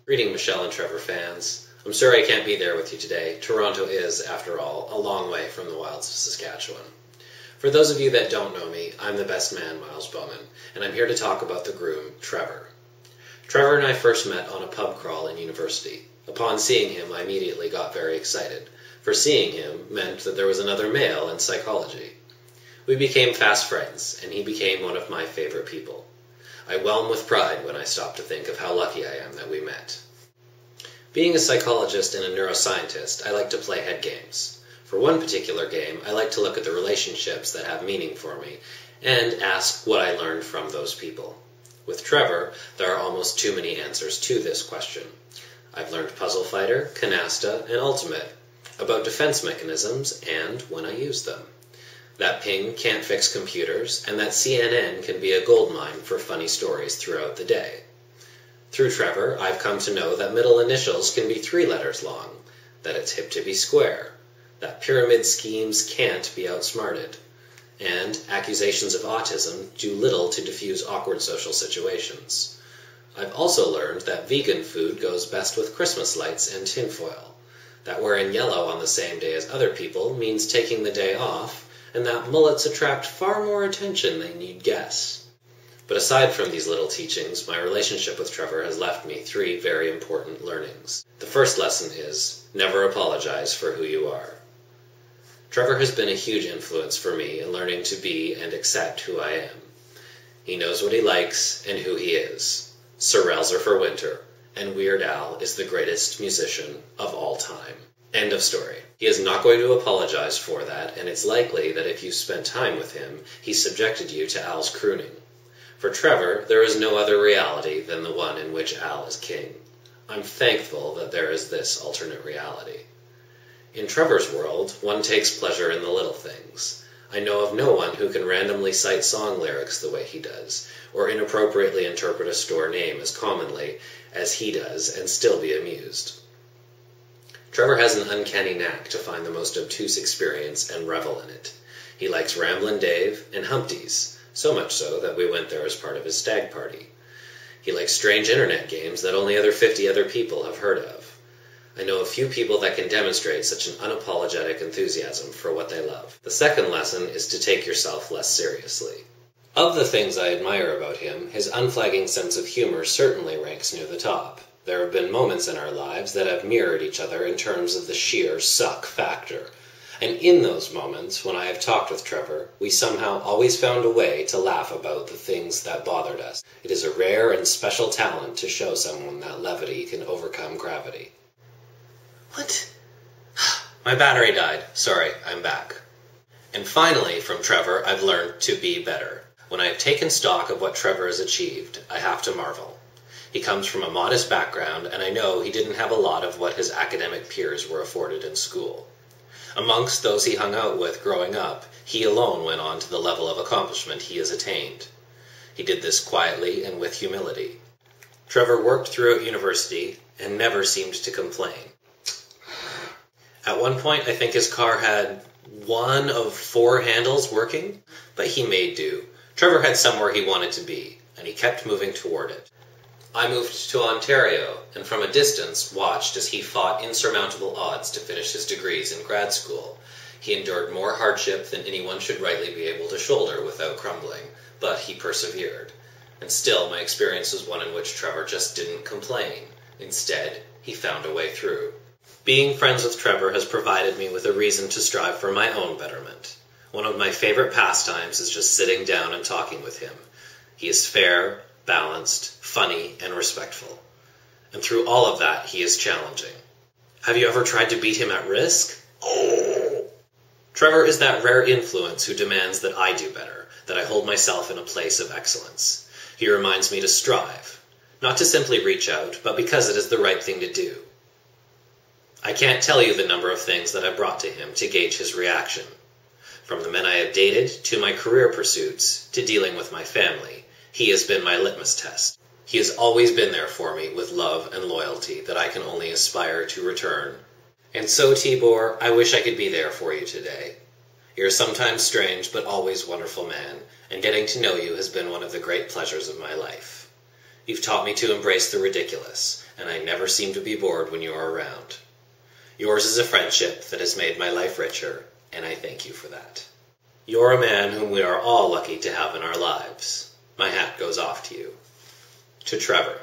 Greeting Michelle and Trevor fans. I'm sorry I can't be there with you today. Toronto is, after all, a long way from the wilds of Saskatchewan. For those of you that don't know me, I'm the best man, Miles Bowman, and I'm here to talk about the groom, Trevor. Trevor and I first met on a pub crawl in university. Upon seeing him, I immediately got very excited, for seeing him meant that there was another male in psychology. We became fast friends, and he became one of my favorite people. I whelm with pride when I stop to think of how lucky I am that we met. Being a psychologist and a neuroscientist, I like to play head games. For one particular game, I like to look at the relationships that have meaning for me and ask what I learned from those people. With Trevor, there are almost too many answers to this question. I've learned Puzzle Fighter, Canasta, and Ultimate, about defense mechanisms and when I use them. That ping can't fix computers, and that CNN can be a goldmine for funny stories throughout the day. Through Trevor, I've come to know that middle initials can be 3 letters long, that it's hip to be square, that pyramid schemes can't be outsmarted, and accusations of autism do little to diffuse awkward social situations. I've also learned that vegan food goes best with Christmas lights and tinfoil, that wearing yellow on the same day as other people means taking the day off, and that mullets attract far more attention than you'd guess. But aside from these little teachings, my relationship with Trevor has left me 3 very important learnings. The first lesson is, never apologize for who you are. Trevor has been a huge influence for me in learning to be and accept who I am. He knows what he likes and who he is. Sorrels are for winter, and Weird Al is the greatest musician of all time. End of story. He is not going to apologize for that, and it's likely that if you spent time with him, he subjected you to Al's crooning. For Trevor, there is no other reality than the one in which Al is king. I'm thankful that there is this alternate reality. In Trevor's world, one takes pleasure in the little things. I know of no one who can randomly cite song lyrics the way he does, or inappropriately interpret a store name as commonly as he does and still be amused. Trevor has an uncanny knack to find the most obtuse experience and revel in it. He likes Ramblin' Dave and Humpties, so much so that we went there as part of his stag party. He likes strange internet games that only 50 other people have heard of. I know a few people that can demonstrate such an unapologetic enthusiasm for what they love. The second lesson is to take yourself less seriously. Of the things I admire about him, his unflagging sense of humor certainly ranks near the top. There have been moments in our lives that have mirrored each other in terms of the sheer suck factor. And in those moments, when I have talked with Trevor, we somehow always found a way to laugh about the things that bothered us. It is a rare and special talent to show someone that levity can overcome gravity. What? My battery died. Sorry, I'm back. And finally, from Trevor, I've learned to be better. When I have taken stock of what Trevor has achieved, I have to marvel. He comes from a modest background, and I know he didn't have a lot of what his academic peers were afforded in school. Amongst those he hung out with growing up, he alone went on to the level of accomplishment he has attained. He did this quietly and with humility. Trevor worked throughout university and never seemed to complain. At one point, I think his car had 1 of 4 handles working, but he made do. Trevor had somewhere he wanted to be, and he kept moving toward it. I moved to Ontario, and from a distance watched as he fought insurmountable odds to finish his degrees in grad school. He endured more hardship than anyone should rightly be able to shoulder without crumbling, but he persevered. And still, my experience was one in which Trevor just didn't complain. Instead, he found a way through. Being friends with Trevor has provided me with a reason to strive for my own betterment. One of my favorite pastimes is just sitting down and talking with him. He is fair, balanced, funny, and respectful. And through all of that, he is challenging. Have you ever tried to beat him at risk? Oh! Trevor is that rare influence who demands that I do better, that I hold myself in a place of excellence. He reminds me to strive, not to simply reach out, but because it is the right thing to do. I can't tell you the number of things that I've brought to him to gauge his reaction. From the men I have dated, to my career pursuits, to dealing with my family, he has been my litmus test. He has always been there for me with love and loyalty that I can only aspire to return. And so, Tibor, I wish I could be there for you today. You're a sometimes strange but always wonderful man, and getting to know you has been one of the great pleasures of my life. You've taught me to embrace the ridiculous, and I never seem to be bored when you are around. Yours is a friendship that has made my life richer, and I thank you for that. You're a man whom we are all lucky to have in our lives. My hat goes off to you. To Trevor.